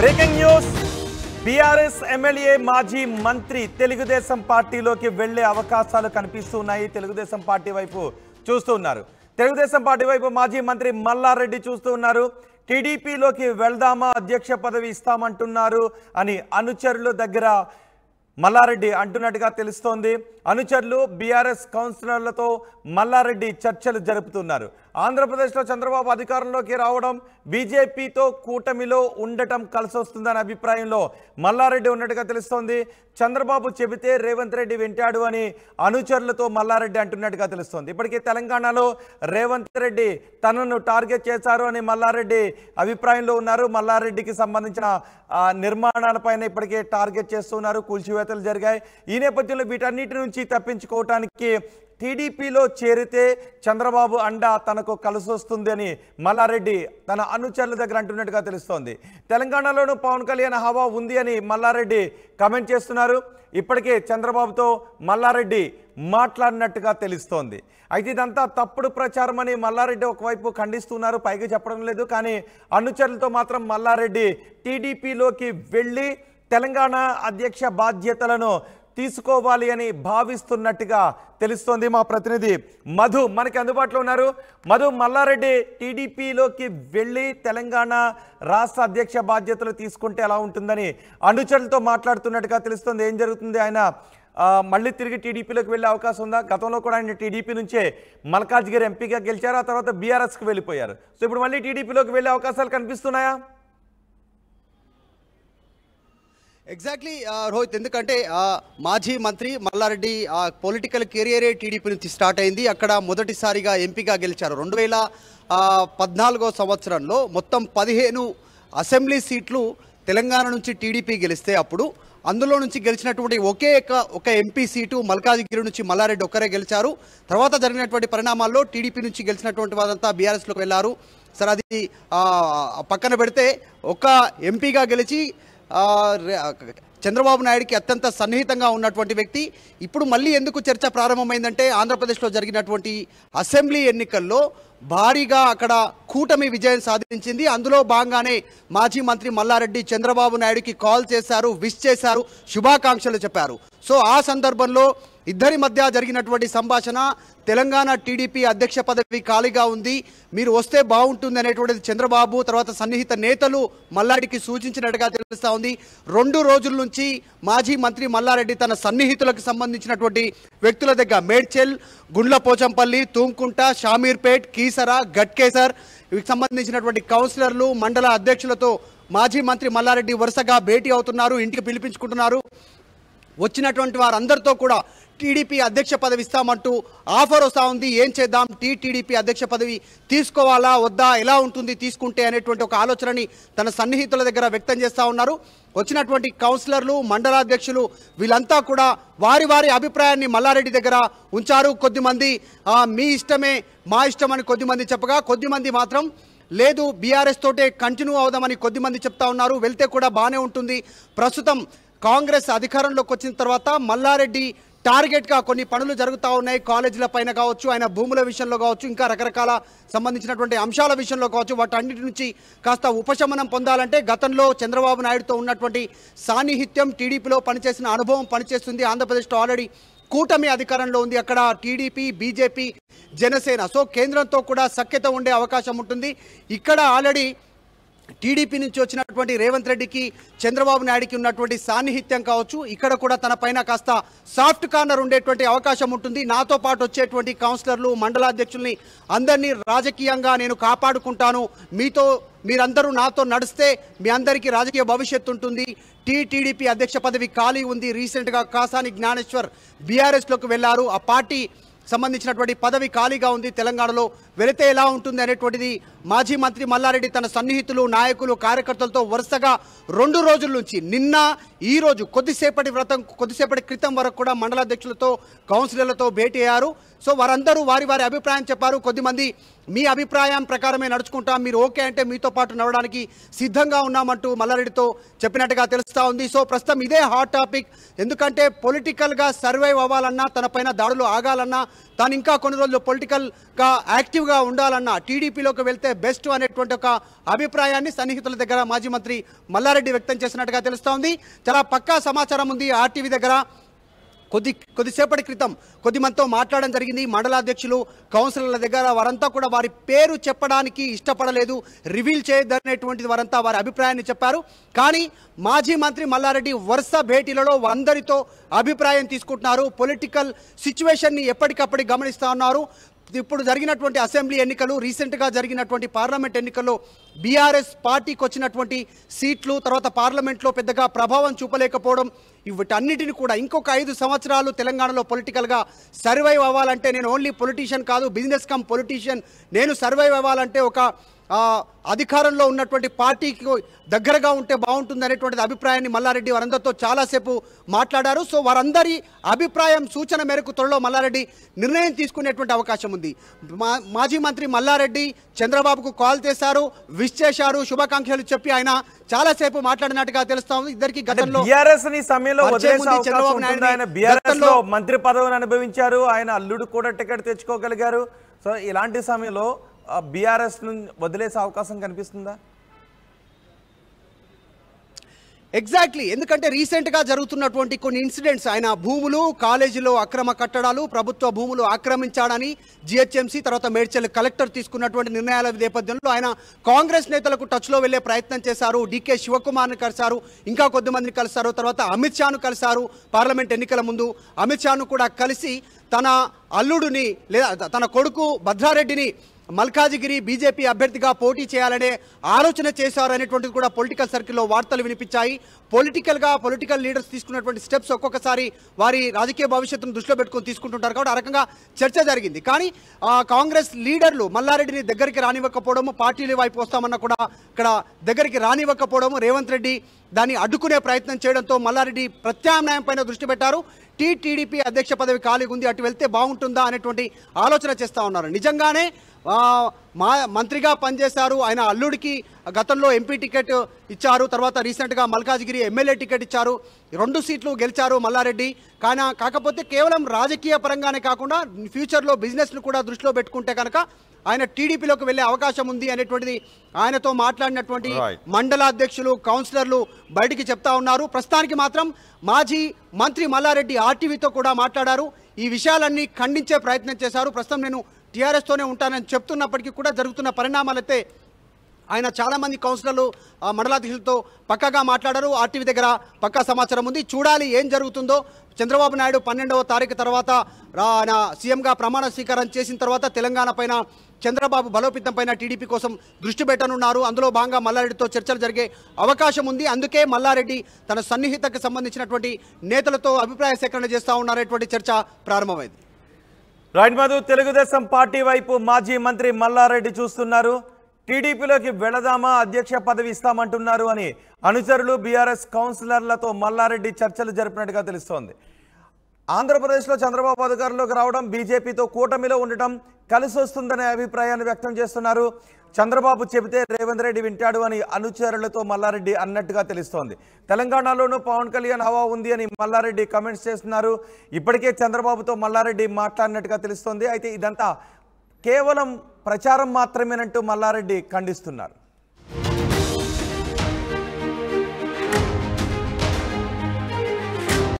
Breaking news BRS MLA మాజీ మంత్రి తెలుగుదేశం పార్టీలోకి వెళ్లే అవకాశాలు కనిపిస్తున్నాయి. తెలుగుదేశం పార్టీ వైపు చూస్తున్నారు. తెలుగుదేశం పార్టీ వైపు మాజీ మంత్రి మల్లారెడ్డి చూస్తున్నారు. టీడీపీలోకి వెళ్దామా, అధ్యక్ష పదవి ఇస్తామంటున్నారు అని అనుచరుల దగ్గర మల్లారెడ్డి అంటున్నట్టుగా తెలుస్తోంది. అనుచరులు బీఆర్ఎస్ కౌన్సిలర్లతో మల్లారెడ్డి చర్చలు జరుపుతున్నారు. ఆంధ్రప్రదేశ్లో చంద్రబాబు అధికారంలోకి రావడం, బీజేపీతో కూటమిలో ఉండటం కలిసి వస్తుందనే అభిప్రాయంలో మల్లారెడ్డి ఉన్నట్టుగా తెలుస్తోంది. చంద్రబాబు చెబితే రేవంత్ రెడ్డి వింటాడు అని అనుచరులతో మల్లారెడ్డి అంటున్నట్టుగా తెలుస్తోంది. ఇప్పటికే తెలంగాణలో రేవంత్ రెడ్డి తనను టార్గెట్ చేశారు అని మల్లారెడ్డి అభిప్రాయంలో ఉన్నారు. మల్లారెడ్డికి సంబంధించిన నిర్మాణాలపైన ఇప్పటికే టార్గెట్ చేస్తున్నారు. కూల్చివేతలు జరిగాయి. ఈ నేపథ్యంలో వీటన్నిటి నుంచి తప్పించుకోవటానికి టీడీపీలో చేరితే చంద్రబాబు అండ తనకు కలిసి వస్తుంది అని మల్లారెడ్డి తన అనుచరుల దగ్గర అంటున్నట్టుగా తెలుస్తోంది. తెలంగాణలోనూ పవన్ కళ్యాణ్ హవా ఉంది అని మల్లారెడ్డి కామెంట్ చేస్తున్నారు. ఇప్పటికే చంద్రబాబుతో మల్లారెడ్డి మాట్లాడినట్టుగా తెలుస్తోంది. అయితే ఇదంతా తప్పుడు ప్రచారం అని మల్లారెడ్డి ఒకవైపు ఖండిస్తున్నారు, పైకి చెప్పడం లేదు. కానీ అనుచరులతో మాత్రం మల్లారెడ్డి టీడీపీలోకి వెళ్ళి తెలంగాణ అధ్యక్ష బాధ్యతలను తీసుకోవాలి అని భావిస్తున్నట్టుగా తెలుస్తోంది. మా ప్రతినిధి మధు మనకి అందుబాటులో ఉన్నారు. మధు, మల్లారెడ్డి టీడీపీలోకి వెళ్ళి తెలంగాణ రాష్ట్ర అధ్యక్ష బాధ్యతలు తీసుకుంటే ఎలా ఉంటుందని అనుచరులతో మాట్లాడుతున్నట్టుగా తెలుస్తోంది. ఏం జరుగుతుంది? ఆయన మళ్ళీ తిరిగి టీడీపీలోకి వెళ్ళే అవకాశం ఉందా? గతంలో కూడా ఆయన టీడీపీ నుంచే మల్కాజ్గిరి ఎంపీగా గెలిచారు, ఆ తర్వాత బీఆర్ఎస్కి వెళ్ళిపోయారు. సో ఇప్పుడు మళ్ళీ టీడీపీలోకి వెళ్ళే అవకాశాలు కనిపిస్తున్నాయా? ఎగ్జాక్ట్లీ రోహిత్, ఎందుకంటే మాజీ మంత్రి మల్లారెడ్డి పొలిటికల్ కెరియరే టీడీపీ నుంచి స్టార్ట్ అయింది. అక్కడ మొదటిసారిగా ఎంపీగా గెలిచారు. 2014 సంవత్సరంలో మొత్తం 15 అసెంబ్లీ సీట్లు తెలంగాణ నుంచి టీడీపీ గెలిస్తే అప్పుడు అందులో నుంచి గెలిచినటువంటి ఒక ఎంపీ సీటు మల్కాజ్గిరి నుంచి మల్లారెడ్డి ఒక్కరే గెలిచారు. తర్వాత జరిగినటువంటి పరిణామాల్లో టీడీపీ నుంచి గెలిచినటువంటి వారంతా బీఆర్ఎస్లోకి వెళ్ళారు. సరే, అది పక్కన పెడితే ఒక ఎంపీగా గెలిచి చంద్రబాబు నాయుడికి అత్యంత సన్నిహితంగా ఉన్నటువంటి వ్యక్తి ఇప్పుడు మళ్ళీ ఎందుకు చర్చ ప్రారంభమైందంటే ఆంధ్రప్రదేశ్లో జరిగినటువంటి అసెంబ్లీ ఎన్నికల్లో భారీగా అక్కడ కూటమి విజయం సాధించింది. అందులో భాగంగానే మాజీ మంత్రి మల్లారెడ్డి చంద్రబాబు నాయుడికి కాల్ చేశారు, విష్ చేశారు, శుభాకాంక్షలు చెప్పారు. సో ఆ సందర్భంలో ఇద్దరి మధ్య జరిగినటువంటి సంభాషణ, తెలంగాణ టీడీపీ అధ్యక్ష పదవి ఖాళీగా ఉంది, మీరు వస్తే బాగుంటుంది అనేటువంటిది చంద్రబాబు తర్వాత సన్నిహిత నేతలు మల్లారెడ్డికి సూచించినట్టుగా తెలుస్తూ ఉంది. 2 రోజుల నుంచి మాజీ మంత్రి మల్లారెడ్డి తన సన్నిహితులకు సంబంధించినటువంటి వ్యక్తుల దగ్గర మేడ్చల్, గుండ్లపోచంపల్లి, తూంకుంట, షామీర్పేట్, కీసర, గట్కేసర్ వీటికి సంబంధించినటువంటి కౌన్సిలర్లు, మండల అధ్యక్షులతో మాజీ మంత్రి మల్లారెడ్డి వరుసగా భేటీ అవుతున్నారు, ఇంటికి పిలిపించుకుంటున్నారు. వచ్చినటువంటి వారందరితో కూడా టీడీపీ అధ్యక్ష పదవి ఇస్తామంటూ ఆఫర్ వస్తూ ఉంది. ఏం చేద్దాం, టీడీపీ అధ్యక్ష పదవి తీసుకోవాలా వద్దా, ఎలా ఉంటుంది తీసుకుంటే అనేటువంటి ఒక ఆలోచనని తన సన్నిహితుల దగ్గర వ్యక్తం చేస్తూ ఉన్నారు. వచ్చినటువంటి కౌన్సిలర్లు, మండలాధ్యక్షులు వీళ్ళంతా కూడా వారి వారి అభిప్రాయాన్ని మల్లారెడ్డి దగ్గర ఉంచారు. కొద్దిమంది మీ ఇష్టమే మా ఇష్టం అని కొద్దిమంది చెప్పగా, కొద్దిమంది మాత్రం లేదు బీఆర్ఎస్ తోటే కంటిన్యూ అవుదామని కొద్దిమంది చెప్తా ఉన్నారు. వెళ్తే కూడా బాగానే ఉంటుంది. ప్రస్తుతం కాంగ్రెస్ అధికారంలోకి వచ్చిన తర్వాత మల్లారెడ్డి టార్గెట్గా కొన్ని పనులు జరుగుతూ ఉన్నాయి. కాలేజీల పైన కావచ్చు, ఆయన భూముల విషయంలో కావచ్చు, ఇంకా రకరకాల సంబంధించినటువంటి అంశాల విషయంలో కావచ్చు, వాటన్నిటి నుంచి కాస్త ఉపశమనం పొందాలంటే గతంలో చంద్రబాబు నాయుడుతో ఉన్నటువంటి సాన్నిహిత్యం, టీడీపీలో పనిచేసిన అనుభవం పనిచేస్తుంది. ఆంధ్రప్రదేశ్లో ఆల్రెడీ కూటమి అధికారంలో ఉంది. అక్కడ టీడీపీ, బీజేపీ, జనసేన, సో కేంద్రంతో కూడా సఖ్యత ఉండే అవకాశం ఉంటుంది. ఇక్కడ ఆల్రెడీ టీడీపీ నుంచి వచ్చినటువంటి రేవంత్ రెడ్డికి చంద్రబాబు నాయుడికి ఉన్నటువంటి సాన్నిహిత్యం కావచ్చు, ఇక్కడ కూడా తన పైన కాస్త సాఫ్ట్ కార్నర్ ఉండేటువంటి అవకాశం ఉంటుంది. నాతో పాటు వచ్చేటువంటి కౌన్సిలర్లు, మండలాధ్యక్షుల్ని అందరినీ రాజకీయంగా నేను కాపాడుకుంటాను, మీరందరూ నాతో నడిస్తే మీ అందరికీ రాజకీయ భవిష్యత్తు ఉంటుంది. టీడీపీ అధ్యక్ష పదవి ఖాళీ ఉంది. రీసెంట్గా కాసాని జ్ఞానేశ్వర్ బీఆర్ఎస్లోకి వెళ్లారు. ఆ పార్టీ సంబంధించినటువంటి పదవి ఖాళీగా ఉంది. తెలంగాణలో వెళితే ఎలా ఉంటుంది అనేటువంటిది మాజీ మంత్రి మల్లారెడ్డి తన సన్నిహితులు, నాయకులు, కార్యకర్తలతో వరుసగా 2 రోజుల నుంచి నిన్న, ఈ రోజు కొద్దిసేపటి క్రితం వరకు కూడా మండలాధ్యక్షులతో, కౌన్సిలర్లతో భేటీ అయ్యారు. సో వారందరూ వారి వారి అభిప్రాయం చెప్పారు. కొద్దిమంది మీ అభిప్రాయం ప్రకారమే నడుచుకుంటాం, మీరు ఓకే అంటే మీతో పాటు నడవడానికి సిద్ధంగా ఉన్నామంటూ మల్లారెడ్డితో చెప్పినట్టుగా తెలుస్తూ ఉంది. సో ప్రస్తుతం ఇదే హాట్ టాపిక్. ఎందుకంటే పొలిటికల్గా సర్వైవ్ అవ్వాలన్నా, తన పైన దాడులు ఆగాలన్నా, తాను ఇంకా కొన్ని రోజులు పొలిటికల్గా యాక్టివ్గా ఉండాలన్నా టీడీపీలోకి వెళ్తే బెస్ట్ అనేటువంటి ఒక అభిప్రాయాన్ని సన్నిహితుల దగ్గర మాజీ మంత్రి మల్లారెడ్డి వ్యక్తం చేసినట్టుగా తెలుస్తూ ఉంది. చాలా పక్కా సమాచారం ఉంది ఆర్టీవీ దగ్గర. కొద్దిసేపటి క్రితం కొద్దిమందితో మాట్లాడడం జరిగింది. మండలాధ్యక్షులు, కౌన్సిలర్ల దగ్గర వారంతా కూడా వారి పేరు చెప్పడానికి ఇష్టపడలేదు, రివీల్ చేయొద్దనేటువంటిది వారంతా వారి అభిప్రాయాన్ని చెప్పారు. కానీ మాజీ మంత్రి మల్లారెడ్డి వరుస భేటీలలో అందరితో అభిప్రాయం తీసుకుంటున్నారు. పొలిటికల్ సిచ్యువేషన్ని ఎప్పటికప్పుడు గమనిస్తూ ఉన్నారు. ఇప్పుడు జరిగినటువంటి అసెంబ్లీ ఎన్నికలు, రీసెంట్గా జరిగినటువంటి పార్లమెంట్ ఎన్నికల్లో బీఆర్ఎస్ పార్టీకి వచ్చినటువంటి సీట్లు, తర్వాత పార్లమెంట్లో పెద్దగా ప్రభావం చూపలేకపోవడం, వీటన్నిటిని కూడా ఇంకొక 5 సంవత్సరాలు తెలంగాణలో పొలిటికల్గా సర్వైవ్ అవ్వాలంటే, నేను ఓన్లీ పొలిటీషియన్ కాదు, బిజినెస్ కమ్ పొలిటీషియన్, నేను సర్వైవ్ అవ్వాలంటే ఒక అధికారంలో ఉన్నటువంటి పార్టీకి దగ్గరగా ఉంటే బాగుంటుంది అనేటువంటిది అభిప్రాయాన్ని మల్లారెడ్డి వారందరితో చాలాసేపు మాట్లాడారు. సో వారందరి అభిప్రాయం సూచన మేరకు త్వరలో మల్లారెడ్డి నిర్ణయం తీసుకునేటువంటి అవకాశం ఉంది. మాజీ మంత్రి మల్లారెడ్డి చంద్రబాబుకు కాల్ చేశారు, విష్ చేశారు, శుభాకాంక్షలు చెప్పి ఆయన చాలాసేపు మాట్లాడినట్టుగా తెలుస్తా ఉంది. ఇద్దరికి గతంలో మంత్రి పదవిని అనుభవించారు, ఆయన అల్లుడు కూడా టికెట్ తెచ్చుకోగలిగారు. సో ఇలాంటి సమయంలో బీఆర్ఎస్ వదిలేసే అవకాశం కనిపిస్తుందా? ఎగ్జాక్ట్లీ. ఎందుకంటే రీసెంట్గా జరుగుతున్నటువంటి కొన్ని ఇన్సిడెంట్స్, ఆయన భూములు, కాలేజీలో అక్రమ కట్టడాలు, ప్రభుత్వ భూములు ఆక్రమించాడని జిహెచ్ఎంసీ తర్వాత మేడ్చల్ కలెక్టర్ తీసుకున్నటువంటి నిర్ణయాల నేపథ్యంలో ఆయన కాంగ్రెస్ నేతలకు టచ్లో వెళ్లే ప్రయత్నం చేశారు. డీకే శివకుమార్ని కలిశారు, ఇంకా కొద్దిమందిని కలిశారు, తర్వాత అమిత్ షాను కలిశారు. పార్లమెంట్ ఎన్నికల ముందు అమిత్ షాను కూడా కలిసి తన అల్లుడిని లేదా తన కొడుకు భద్రారెడ్డిని మల్కాజిగిరి బీజేపీ అభ్యర్థిగా పోటీ చేయాలనే ఆలోచన చేశారు అనేటువంటిది కూడా పొలిటికల్ సర్కిల్లో వార్తలు వినిపించాయి. పొలిటికల్ లీడర్స్ తీసుకున్నటువంటి స్టెప్స్ ఒక్కొక్కసారి వారి రాజకీయ భవిష్యత్తును దృష్టిలో పెట్టుకొని తీసుకుంటుంటారు కాబట్టి ఆ రకంగా చర్చ జరిగింది. కానీ కాంగ్రెస్ లీడర్లు మల్లారెడ్డిని దగ్గరికి రానివ్వకపోవడము, పార్టీల వైపు వస్తామన్నా కూడా ఇక్కడ దగ్గరికి రానివ్వకపోవడము, రేవంత్ రెడ్డి దాన్ని అడ్డుకునే ప్రయత్నం చేయడంతో మల్లారెడ్డి ప్రత్యామ్నాయం పైన దృష్టి పెట్టారు. టీడీపీ అధ్యక్ష పదవి ఖాళీగా ఉంది, అటు వెళ్తే బాగుంటుందా అనేటువంటి ఆలోచన చేస్తూ ఉన్నారు. నిజంగానే మంత్రిగా పనిచేశారు, ఆయన అల్లుడికి గతంలో ఎంపీ టికెట్ ఇచ్చారు, తర్వాత రీసెంట్గా మల్కాజిగిరి ఎమ్మెల్యే టికెట్ ఇచ్చారు, 2 సీట్లు గెలిచారు మల్లారెడ్డి. కాకపోతే కేవలం రాజకీయ పరంగానే కాకుండా ఫ్యూచర్లో బిజినెస్ను కూడా దృష్టిలో పెట్టుకుంటే కనుక ఆయన టీడీపీలోకి వెళ్లే అవకాశం ఉంది అనేటువంటిది ఆయనతో మాట్లాడినటువంటి మండలాధ్యక్షులు, కౌన్సిలర్లు బయటికి చెప్తా ఉన్నారు. ప్రస్తుతానికి మాత్రం మాజీ మంత్రి మల్లారెడ్డి ఆర్టీవీతో కూడా మాట్లాడారు, ఈ విషయాలన్నీ ఖండించే ప్రయత్నం చేశారు. ప్రస్తుతం నేను టీఆర్ఎస్తోనే ఉంటానని చెప్తున్నప్పటికీ కూడా జరుగుతున్న పరిణామాలైతే ఆయన చాలామంది కౌన్సిలర్లు, మండలాధ్యక్షులతో పక్కాగా మాట్లాడారు. ఆర్టీవీ దగ్గర పక్కా సమాచారం ఉంది. చూడాలి ఏం జరుగుతుందో. చంద్రబాబు నాయుడు 12వ తారీఖు తర్వాత ఆయన సీఎంగా ప్రమాణ స్వీకారం చేసిన తర్వాత తెలంగాణ పైన చంద్రబాబు బలోపేతం పైన టీడీపీ కోసం దృష్టి పెట్టనున్నారు. అందులో భాగంగా మల్లారెడ్డితో చర్చలు జరిగే అవకాశం ఉంది. అందుకే మల్లారెడ్డి తన సన్నిహితకు సంబంధించినటువంటి నేతలతో అభిప్రాయ సేకరణ చేస్తూ ఉన్నారనేటువంటి చర్చ ప్రారంభమైంది. రైట్ మధు, తెలుగుదేశం పార్టీ వైపు మాజీ మంత్రి మల్లారెడ్డి చూస్తున్నారు. టీడీపీలోకి వెళదామా, అధ్యక్ష పదవి ఇస్తామంటున్నారు అని అనుచరులు, బీఆర్ఎస్ కౌన్సిలర్లతో మల్లారెడ్డి చర్చలు జరిపినట్టుగా తెలుస్తోంది. ఆంధ్రప్రదేశ్లో చంద్రబాబు అధికారంలోకి రావడం, బీజేపీతో కూటమిలో ఉండటం కలిసి వస్తుందనే అభిప్రాయాన్ని వ్యక్తం చేస్తున్నారు. చంద్రబాబు చెబితే రేవంత్ రెడ్డి వింటాడు అని అనుచరులతో మల్లారెడ్డి అన్నట్టుగా తెలుస్తోంది. తెలంగాణలోనూ పవన్ కళ్యాణ్ హవా ఉంది అని మల్లారెడ్డి కమెంట్స్ చేస్తున్నారు. ఇప్పటికే చంద్రబాబుతో మల్లారెడ్డి మాట్లాడినట్టుగా తెలుస్తోంది. అయితే ఇదంతా కేవలం ప్రచారం మాత్రమేనంటూ మల్లారెడ్డి ఖండిస్తున్నారు.